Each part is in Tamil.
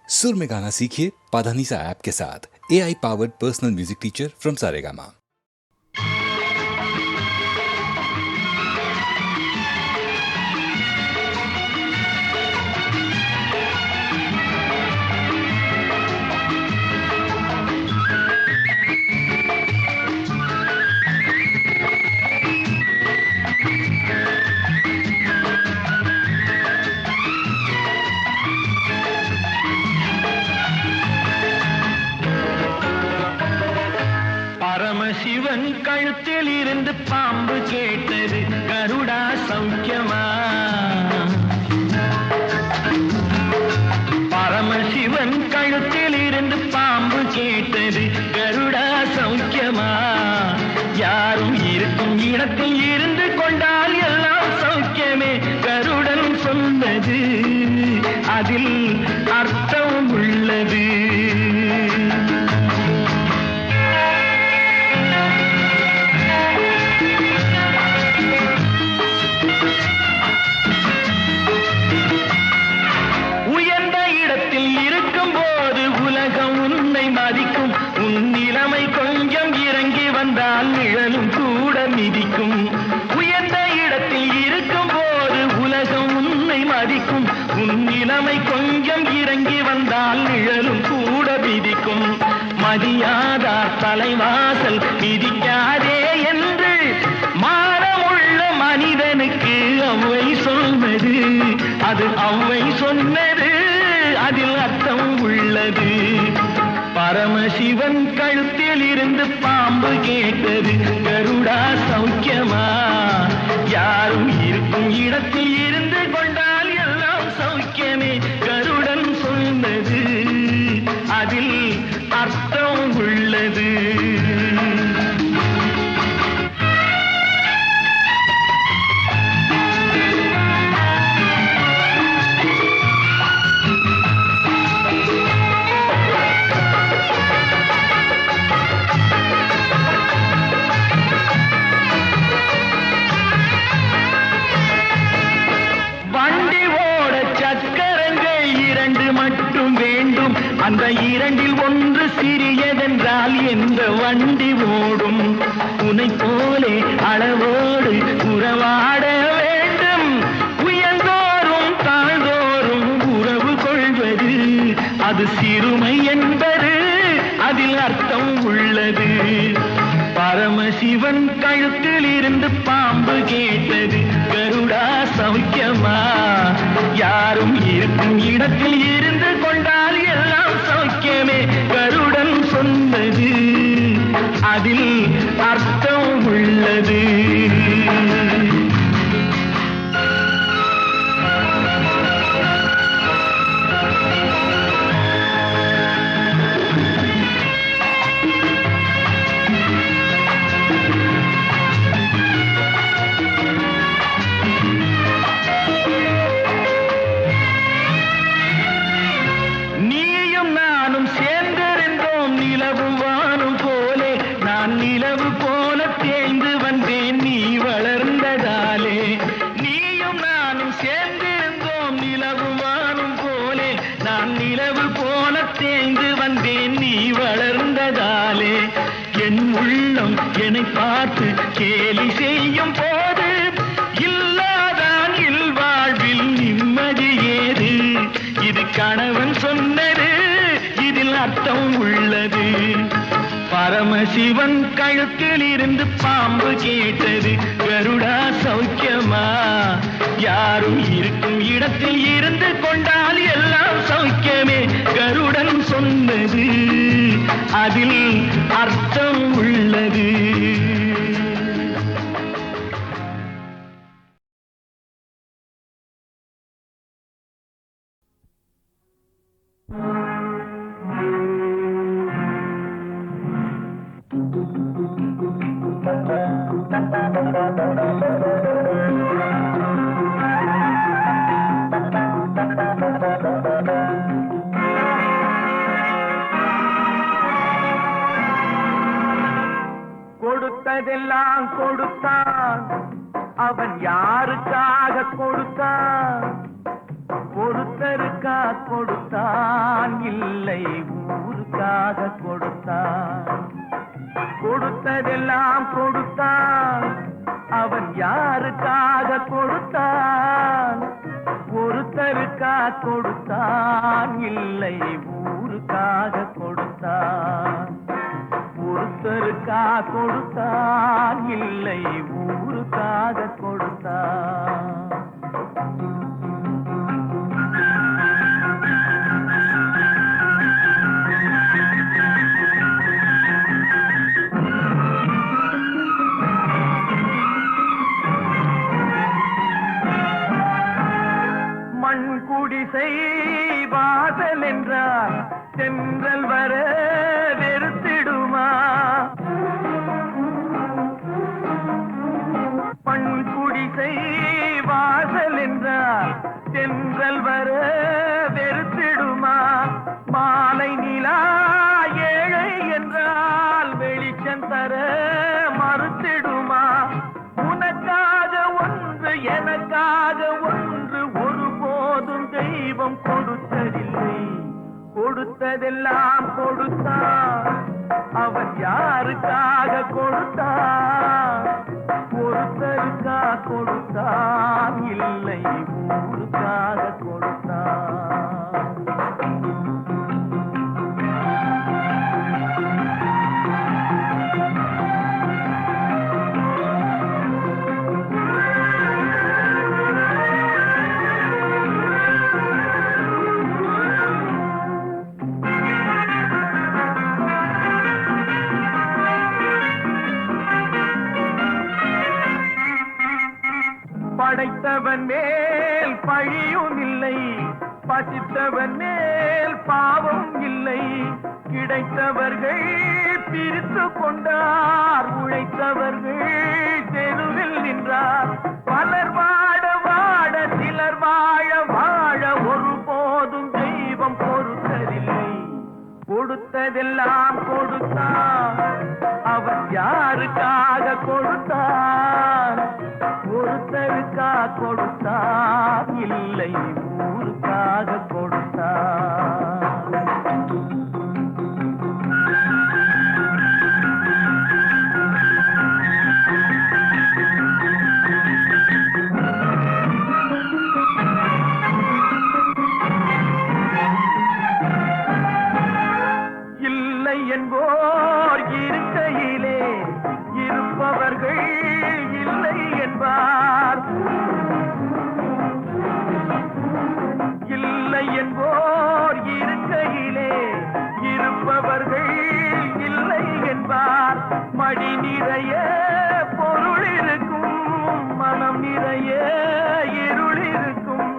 सुर में गाना सीखिए पाधानीसा ऐप के साथ। AI powered personal music teacher from Saregama. Paramasivan கழுத்தில் இருந்து பாம்பு கேட்டது, கருடா சௌக்கியமா? பரமசிவன் கழுத்தில் இருந்து பாம்பு கேட்டது, கருடா சௌக்கியமா? யாரும் இருக்கும் இடத்தில் இருந்து கொண்டால் எல்லாம் சௌக்கியமே, கருடன் சொன்னது அதில் அர்த்தம் உள்ளது. நிழலும் கூட மிதிக்கும். உயர்ந்த இடத்தில் இருக்கும் போது உலகம் உன்னை மதிக்கும். உன் நிலைமை கொஞ்சம் இறங்கி வந்தால் நிழலும் கூட மிதிக்கும். மதியாதார் தலைவாசல் மிதிக்காதே என்று மானமுள்ள மனிதனுக்கு அவ்வை சொன்னது, அது அவ்வை சொன்னது, அதில் அர்த்தம் உள்ளது. பரமசிவன் கழுத்தில் இருந்து பாம்பு கேட்டது, கருடா சௌக்கியமா? யாரும் இருக்கும் இடத்தில் இருந்து கொண்டால் எல்லாம் சௌக்கியமே, கருடன் சொன்னது அதில் அர்த்தம் உள்ளது. அந்த இரண்டில் ஒன்று சிறியதென்றால் எந்த வண்டி ஓடும்? உனை போலே அளவோடு உறவாட வேண்டும். உயர்ந்தோறும் தாழ்ந்தோறும் உறவு கொள்வது அது சிறுமை என்பது அதில் அர்த்தம் உள்ளது. பரமசிவன் கழுத்தில் இருந்து பாம்பு கேட்டது, கருடா சௌக்கியமா? யாரும் இருக்கும் இடத்தில் இருந்து கொண்டால் எல்லாம் சௌக்கியமே, கருடன் சொன்னது அதில் அர்த்தம் உள்ளது. என் உள்ளம் என்னை பார்த்து கேலி செய்யும் போது இல்லாதான் இல்வாழ்வில் நிம்மதி ஏது? இது கணவன் சொன்னது, இதில் அர்த்தம் உள்ளது. பரமசிவன் கழுத்தில் இருந்து பாம்பு கேட்டது, கருடா சௌக்கியமா? யாரும் இருக்கும் இடத்தில் இருந்து கொண்டால் எல்லாம் சௌக்கியமே, கருடன் சொன்னது அதில் அர்த்தம் உள்ளது. கொடுத்ததெல்லாம் கொடுத்தான், அவன் யாருக்காக கொடுத்தான்? ஒருத்தருக்கா கொடுத்தான், கொடுத்ததெல்லாம் கொடுத்தான், அவன் யாருக்காக கொடுத்தான்? ஒருத்தருக்கா கொடுத்தான், இல்லை ஊருக்காக கொடுத்தான். ஒருத்தருக்கா கொடுத்தான், இல்லை ஊருக்காக கொடுத்தான். மண் குடிசை வாசல் என்றால் தென்றல் வர வெறுத்திடுமா? மண் குடிசை வாசல் என்றால் தென்றல் வர வெறுத்திடுமா? மாலை நிலா ஏழை என்றால் வெளிச்சம் தர மறுத்திடுமா? உனக்காக ஒன்று எனக்காக ஒன்று ஒருபோதும் தெய்வம் கொடுத்ததில்லை. கொடுத்ததெல்லாம் கொடுத்தான், அவன் யாருக்காக கொடுத்தான்? ஒருத்தருக்கா கொடுத்தான், இல்லை ஊருக்காக கொடுத்தான். படைத்தவன் மேல் பழியும் இல்லை, பசித்தவன் மேல் பாவம் இல்லை. கிடைத்தவர்கள் பிரித்து கொண்டார், உழைத்தவர்கள் தெருவில் நின்றார். பலர் வாட வாட சிலர் வாழ வாழ ஒருபோதும் தெய்வம் பொறுத்ததில்லை. கொடுத்ததெல்லாம் கொடுத்தான், அவன் யாருக்காக கொடுத்தான்? ஒருத்தருக்கா கொடுத்தான், இல்லை ஊருக்காக கொடுத்தான். இல்லை என்போர் இருக்கையிலே இருப்பவர்கள் இல்லை என்பார். இல்லை என்போர் இருக்கையிலே இருப்பவர்கள் இல்லை என்பார். மடி நிறைய பொருள் இருக்கும், மனம் நிறைய இருள் இருக்கும்.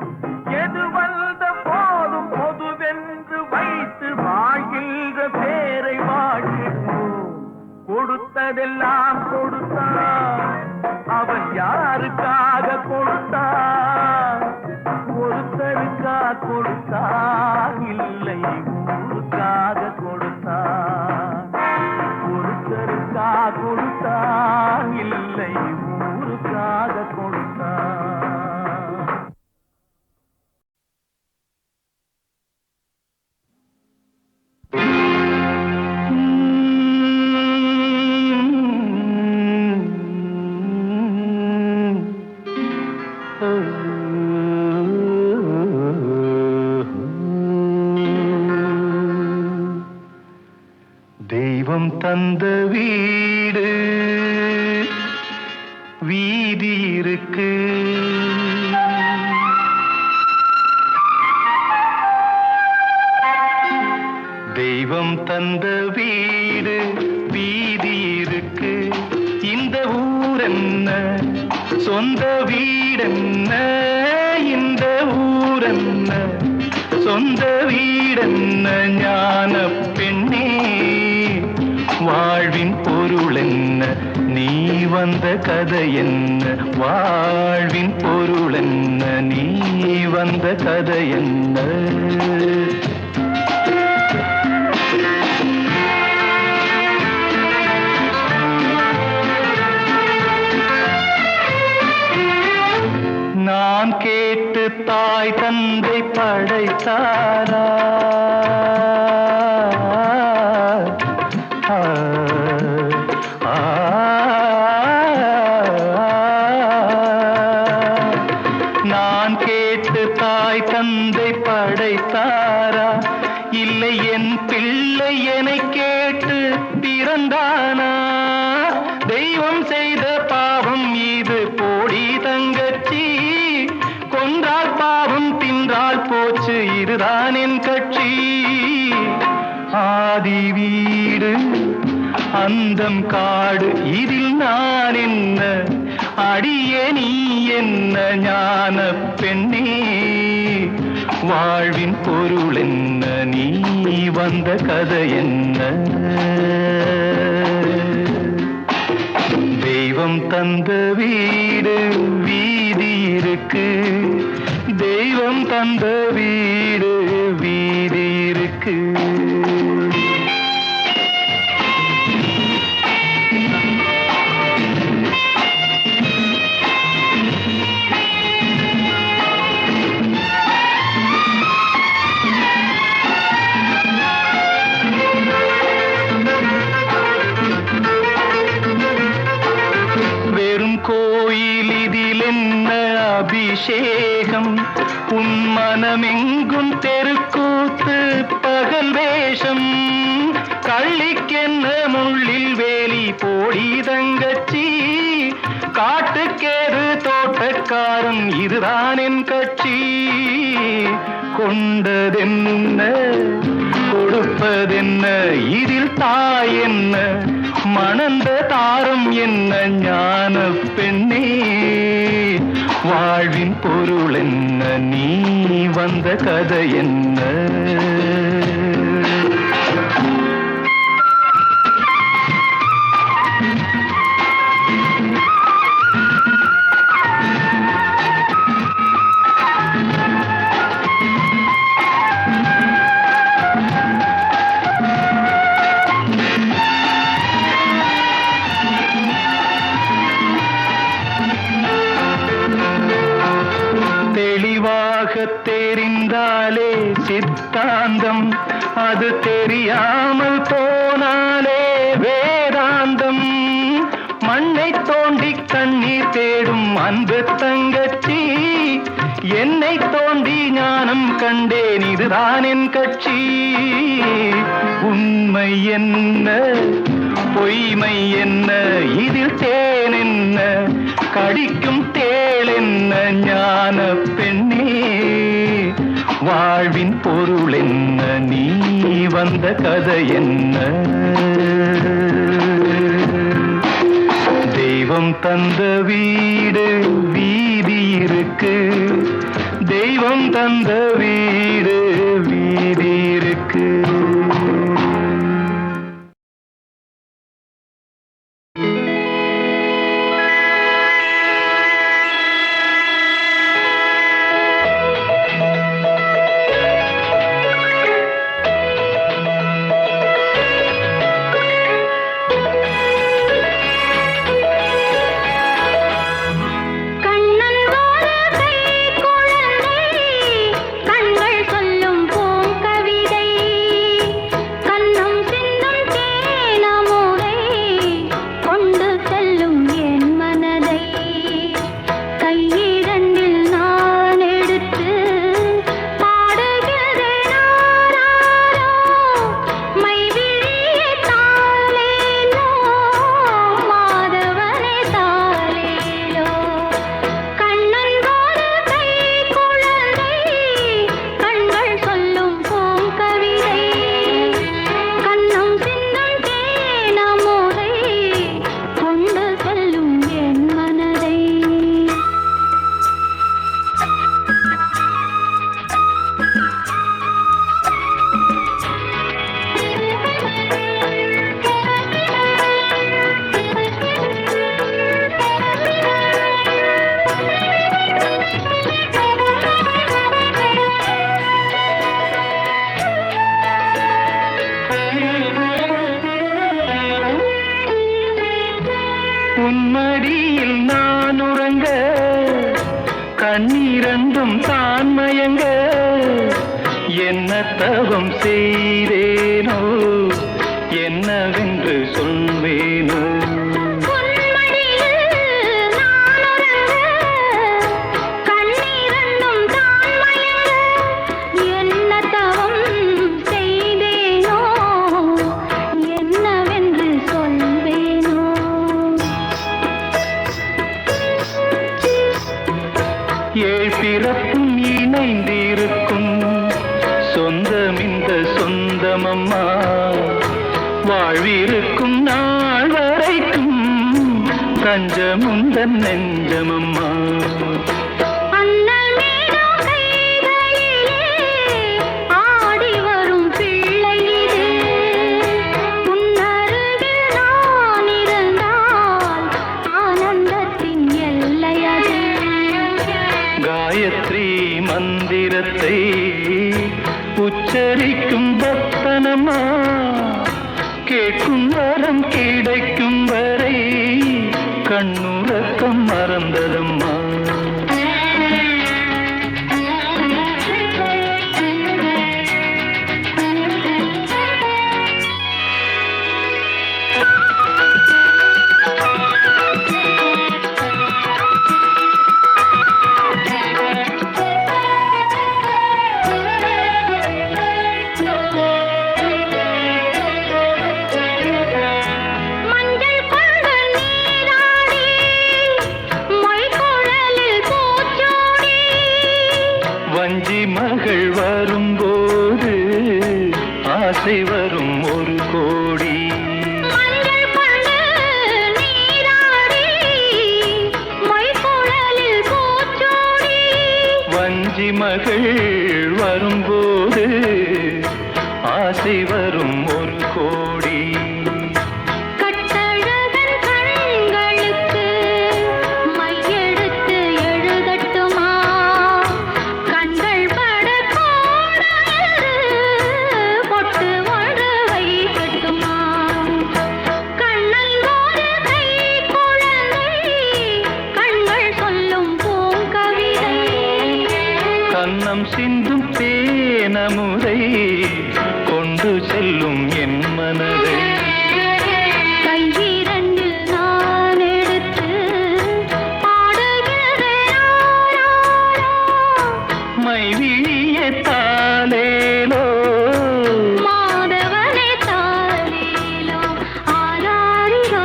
எது வந்த போதும் பொதுவென்று வைத்து வாழ்கின்ற பேரை வாழ்கின்றோம். கொடுத்ததெல்லாம் கொடுத்தான், அவன் யாருக்காக கொடுத்தான்? ஒருத்தருக்கா கொடுத்தான், இல்லை ஊருக்காக கொடுத்தான். ஒருத்தருக்கா கொடுத்தான், இல்லை ஊருக்காக கொடுத்தான். தெய்வம் தந்த வீடு வீதி இருக்கு, தெய்வம் தந்த வீடு வீதி இருக்கு. இந்த ஊரென்ன சொந்த வீடென்ன, இந்த ஊரென்ன சொந்த வீடென்ன. ஞான பெண்ணே வாழ்வின் பொருள் என்ன, நீ வந்த கதை என்ன? வாழ்வின் பொருள் என்ன, நீ வந்த கதை என்ன? நான் கேட்டு தாய் தந்தை படைத்தாரா? ஆ தானா தெய்வம் செய்த பாவம் இது போடி தங்கச்சி கொன்றால் பாவம் தின்றால் போச்சு இதுதான் என் கட்சி ஆதி வீடு அந்தம் காடு இதில் நான் என்ன அடியே நீ என்ன ஞான பெண்ணே வாழ்வின் பொருள் என்ன நீ வந்த கதை என்ன தெய்வம் தந்த வீடு வீதி இருக்கு தெய்வம் தந்த வீடு வீதி இருக்கு கோயில் இதில் என்ன அபிஷேகம் உன் மனமெங்கும் தெருக்கூத்து பகல் வேஷம் கள்ளிக்கென்ன முள்ளில் வேலி போடி தங்கச்சி காட்டுக்கேது தோட்டக்காரன் இதுதான் என் கட்சி கொண்டதென்ன கொடுப்பதென்ன இதில் தாய் என்ன மணந்த தாரம் என்ன ஞான பெண்ணே வாழ்வின் பொருள் என்ன நீ வந்த கதை என்ன தெரிந்தாலே சித்தாந்தம் அது தெரியாமல் போனாலே வேதாந்தம் மண்ணை தோண்டி கண்ணீர் தேடும் அன்பு தங்கச்சி என்னை தோண்டி ஞானம் கண்டேன் இதுதான் என் கட்சி உண்மை என்ன பொய்மை என்ன இதில் தேன் என்ன கடிக்கும் தேள் என்ன ஞான பெண்ணே வாழ்வின் பொருள் என்ன நீ வந்த கதை என்ன தெய்வம் தந்த வீடு வீதி இருக்கு தெய்வம் தந்த வீடு வீதி இருக்கு உன்மடியில் நான் உறங்க கண்ணீரண்டும் தான் மயங்க என்ன தவம் செய்தேனோ என்னவென்று சொல்வேனோ என்னவென்று சொல் வந்த சொந்தமம்மா வாழ்விருக்கும் நாள் வரைக்கும் தஞ்சமுந்தன் நெஞ்சமம்மா காயத்ரி மந்திரத்தை உச்சரிக்கும் பக்தனம்மா கேட்கும் வரம் கிடைக்கும் வரை கண்ணுறக்கம் மறந்ததம்மா வஞ்சி மகள் வரும்போது ஆசை வரும் ஒரு கோடி வஞ்சி மகள் வரும்போது ஆசை வரும் ஒரு கோடி கண்ணம் சிந்தும் தேனமுதை கொண்டு செல்லும் என் மனதை கையிரண்டு நான் எடுத்து பாடுகிறேன் மைவிழிய தாலேலோ மாதவனே தாலேலோ ஆராரிரோ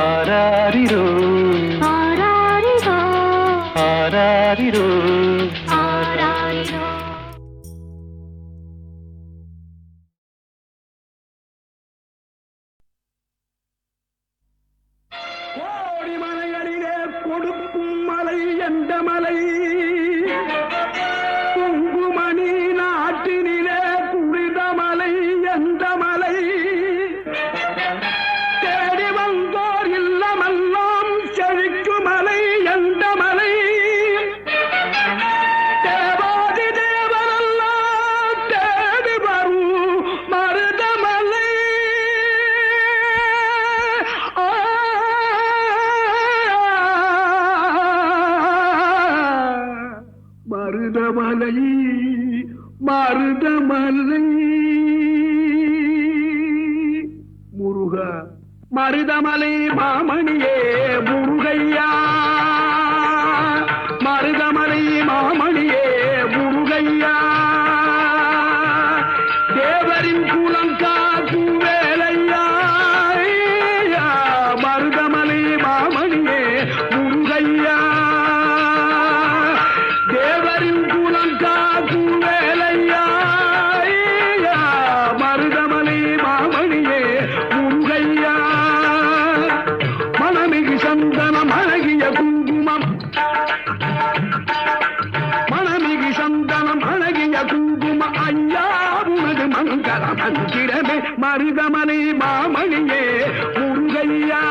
ஆராரிரோ ஆராரிரோ ஆராரிரோ ஆராரிரோ. கோடி மலைகளிலே கொடுக்கும் மலை எந்த மலை குங்குமணி நாட்டினிலே குளித மலை எந்த மலை தேடி வந்தோர் இல்லமெல்லாம் செழிக்கும் மலை எந்த மலை தேவாதி தேவரெல்லாம் தேடி வரும் மருதமலை மருதமலை மருதமலை முருகா மருதமலை மாமணியே முருகையா மருதமலை மாமணியே முருகையா தேவரின் குலம் காக்கும் வேலையா மருதமலை மாமணியே முருகையா தேவரின் குலம் காக்கும் வேலையா மருதமலை மாமணியே முருகையா மனமிகு சந்தனம் அழகிய குங்குமம் மனமிகு சந்தனம் அழகிய குங்கும ஐயா உனது மங்கள மந்திரமே மருதமலை மாமணியே முருகையா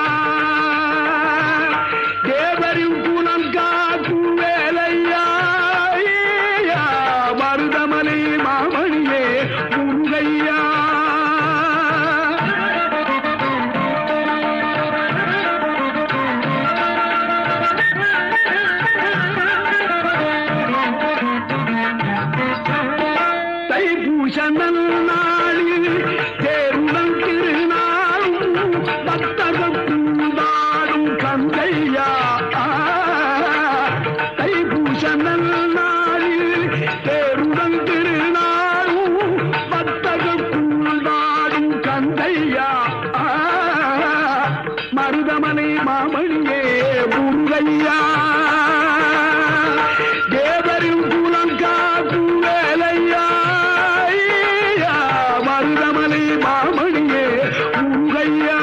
தேவரின் குலம் காக்கும் வேலையா மருதமலை மாமணியே முருகையா தைப்பூச நன்னாளில் தேருடன் திருநாளும் பக்தகம் பூதாடும் கந்தையா தைப்பூச நன்னாளில் தேருடன் திருநாளும் பக்தகம் பூதாடும் கந்தையா மருதமலை மாமணியே முருகையா தேவரின் குலம் காக்கும் வேலையா மருதமலை மாமணியே முருகையா.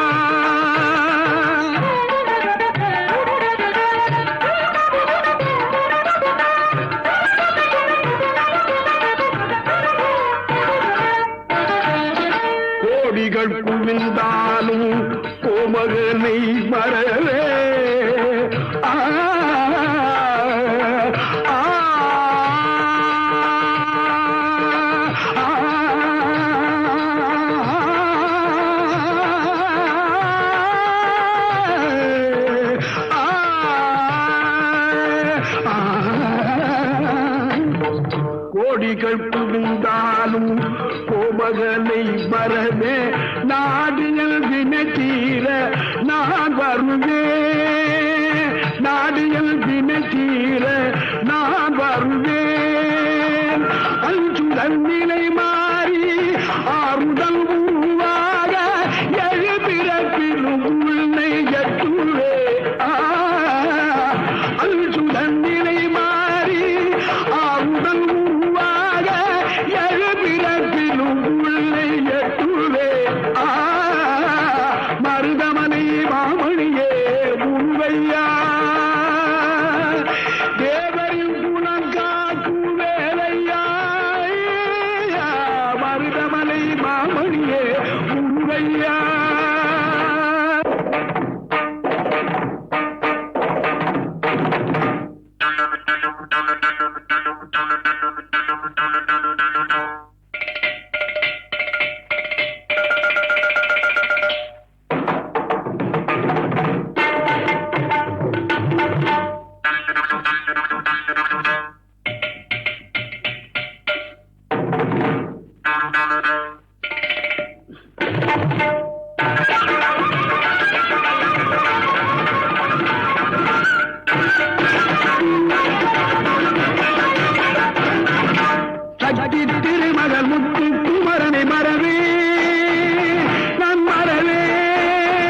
கோடிகள் குவிந்தாலும் கோமகனை மறவே ஆ கோடிகள் குவிந்தாலும் கோமகனை மறவே நாடியல் வினத்தீர நான் வருவேன். நாடியல் வினத்தீர நான் வருவேன். அஞ்சுதல் நிலை மாறி ஆறுதல் உருவாக எழுபிறப்பிலும் உன்னை எட்டுவே. அஞ்சுதல் நிலை மாறி ஆறுதல் உருவாக எழுபிறப்பிலும் உன்னை எட்டுவே. மருதமலை மாமணியே முருகையா. தேவரின் குணம் காக்கும் வேலையா. மருதமலை மாமணியே முருகையா. சக்தி திருமகள் முத்து குமரனை மறவே நான் மறவேன்.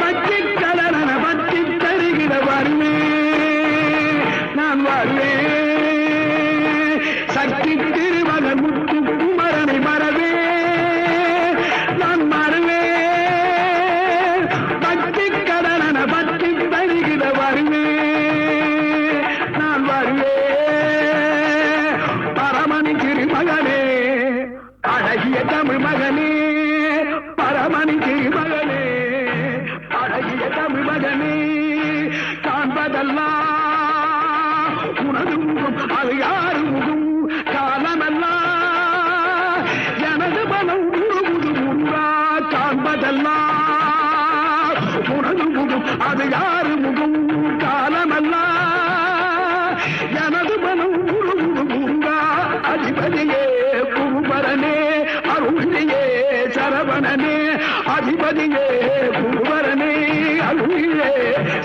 பற்றி கடன பற்றி தருகிற வருவேன் நான் வருவேன். சக்தி திருமகள் முத்து குமரனை மறவே நான் மறவேன். பற்றி கடன பற்றி தருகிற வருவேன் நான் வருவேன். பரமணி திருமகனே அழகிய தமிழ் மகனே. பரமணி திருமகனே அழகிய தமிழ் மகனே. காண்பதெல்லாம் உனது முகம் அது யாரு முகம். காலமெல்லாம் எனது மனம் உருகுது முருகா. காண்பதெல்லாம் உனது முகம் அது யாரு முகம். காலமெல்லாம் எனது மனம் உருகுது முருகா. அதிபதியே குருபரனே அருளியே சரவணனே. அதிபதியே குருபரனே அருளியே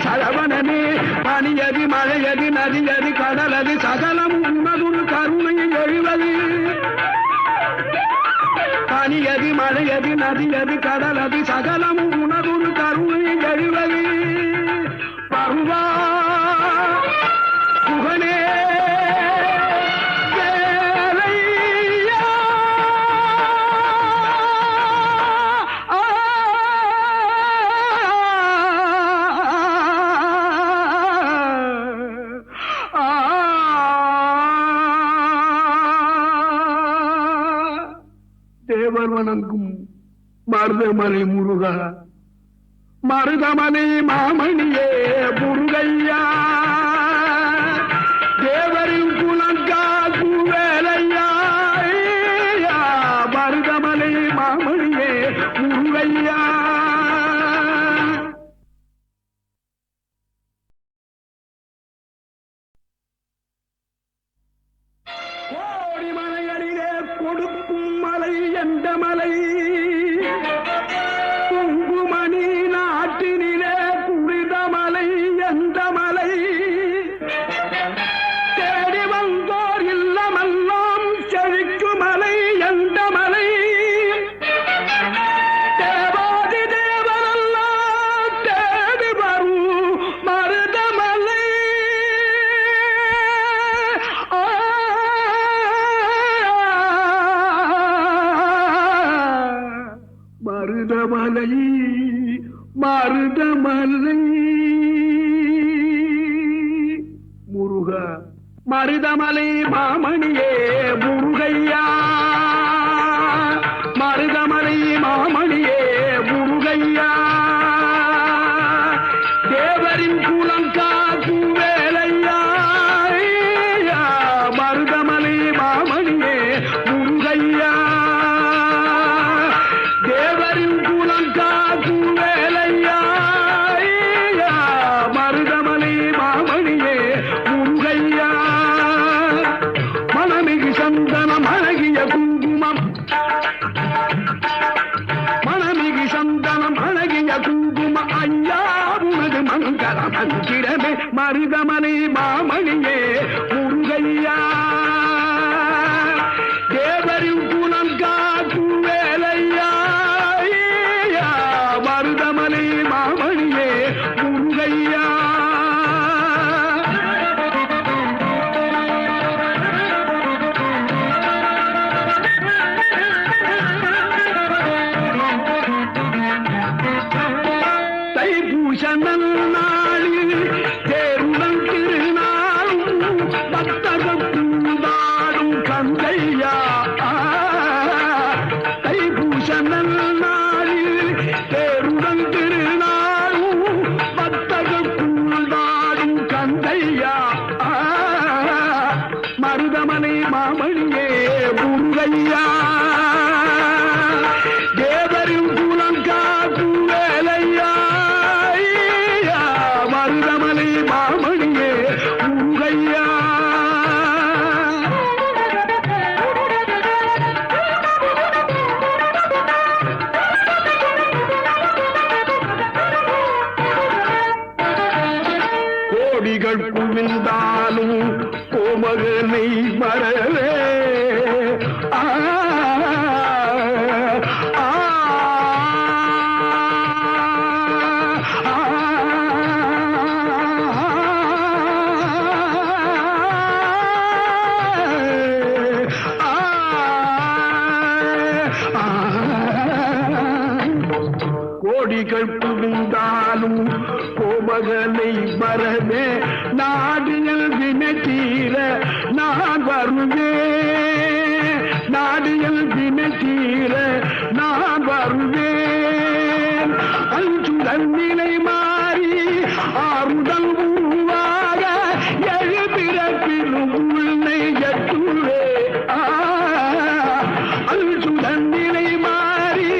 சரவணனே. பனியது மழையது நதியது கடலது சகலம் உனதுரு கருணையில் எழுவது. பனியது மழையது நதியது கடலது சகலம் உனதுரு கருணையில் எழுவது. பருவா புகழே தேவர் வணங்கும் மருதமலை முருகா. மருதமலை மாமணியே முருகையா. தேவரின் குலம் காக்கும் வேலையா. மருதமலை மாமணியே முருகையா. கோடி மலைகளிலே கொடுக்கும் மலை எந்த மலை. குங்குமணி நாட்டினிலே புனித மலை எந்த மலை. தேடி வந்தோர் இல்லமெல்லாம் செழிக்கும் மலை எந்த மலை. தேவாதி தேவரெல்லாம் தேடி வரும் மருதமலை. மருதமலை மருதமலை முருகா மருதமலை மாமணியே முருகையா மருதமலை மாமணியே முருகையா தேவரின் குலம் காக்கும் வேலையா மருதமலை மாமணியே முருகையா தேவரின் குலம் காக்கும் வேலையா மருதமலை மாமணியே முருகையா மனமிகு சந்தனம் அழகிய குங்குமம் மனமிகு சந்தனம் அழகிய குங்கும ஐயா உனது மங்கள மந்திரமே மருதமலை மாமணியே முருகையா தேவரின் குலம் காக்கும் வேலையா மருதமலை மாமணியே முருகையா தைப்பூசனல் நாளில் தேருடன் திருநாளும் பக்தகத்துண்டாடும் கந்தையா தைப்பூசனல் நாளில் தேருடன் திருநாளும் பக்தகத்துண்டாடும் கந்தையா மருதமலை மாமணியே முருகையா தேவரின் குலம் காக்கும் வேலையா மருதமலை மாமணியே முருகையா கோடிகள் குவிந்தாலும் கோமகனை மறவே கோடிகள் புகுந்தாலும் கோமகனை மறவே நாடியல் வினை தீர நான் வருவேன் நாடியல் வினை தீர நான் வருவேன் அஞ்சுடன் நிலை மாறி ஆறுதல் உருவாக எழுபிறப்பிலும் உன்னை எட்டுவே அஞ்சுடன் நிலை மாறி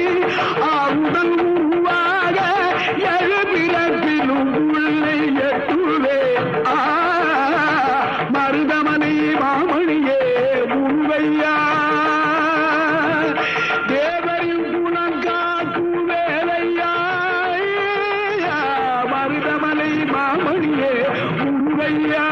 ஆறுதல் உருவாக எழுபிறப்பிலும் உன்னை எட்டுவே மருதமலை மாமணியே முருகையா தேவரின் குலம் காக்கும் வேலையா மருதமலை மாமணியே முருகையா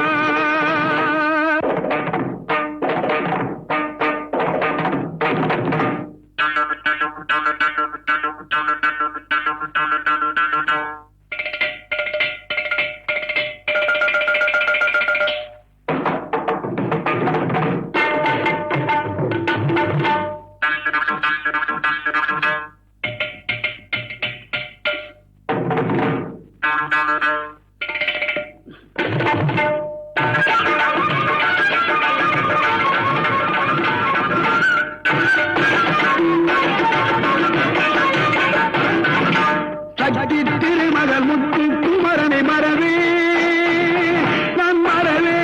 சக்தி திருமகள் முத்து குமரனை மறவே நான் மறவேன்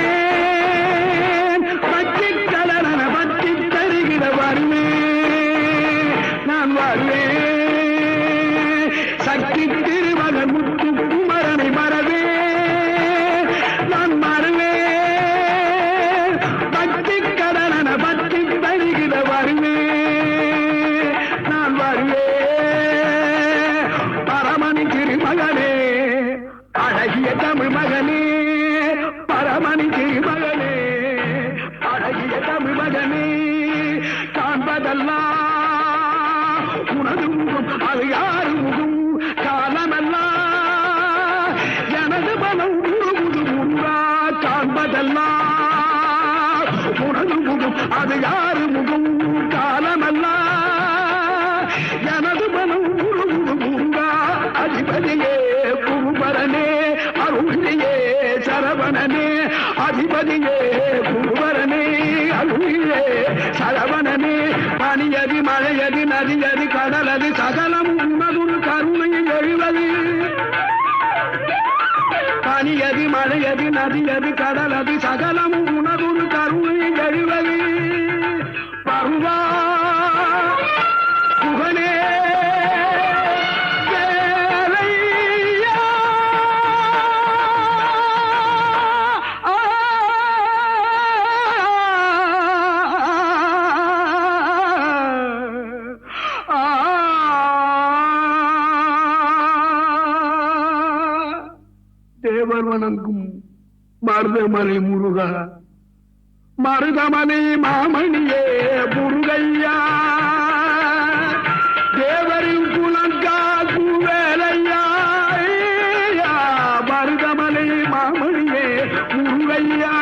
பச்சி கலரன பச்சி தருகிற வருவேன் நான் வருவேன் சக்தி திருமகள் முத்து குமரனை மறவே நான் மறவேன் பச்சி கலரன பச்சி தருகிற வருவேன் நான் வருவேன் பரமணி திருமகனே அழகிய தமிழ் மகனே பரமணி திருமகனே அழகிய தமிழ் மகனே காண்பதெல்லாம் உனது முகம் அது யாரு முகம் காலமெல்லாம் எனது மனம் உருகுது முன்றா காண்பதெல்லாம் உனது முகம் அது யாரு முகம் காலமெல்லாம் எனது மனம் உருகுது கணபதியே குருவரனே அருளிலே சரவணனே பனியதி மழையதி நதியதி கடலது சகலம் உனதுரு கருணையில் எழுவது பனியதி மழையதி நதியதி கடலது சகலம் உனதுரு கருணையில் எழுவது பருவா புகழே தேவர் வணங்கும் மருதமலை முருகா மருதமலை மாமணியே முருகையா தேவரின் குலங்காக்கும் வேலையா மருதமலை மாமணியே முருகையா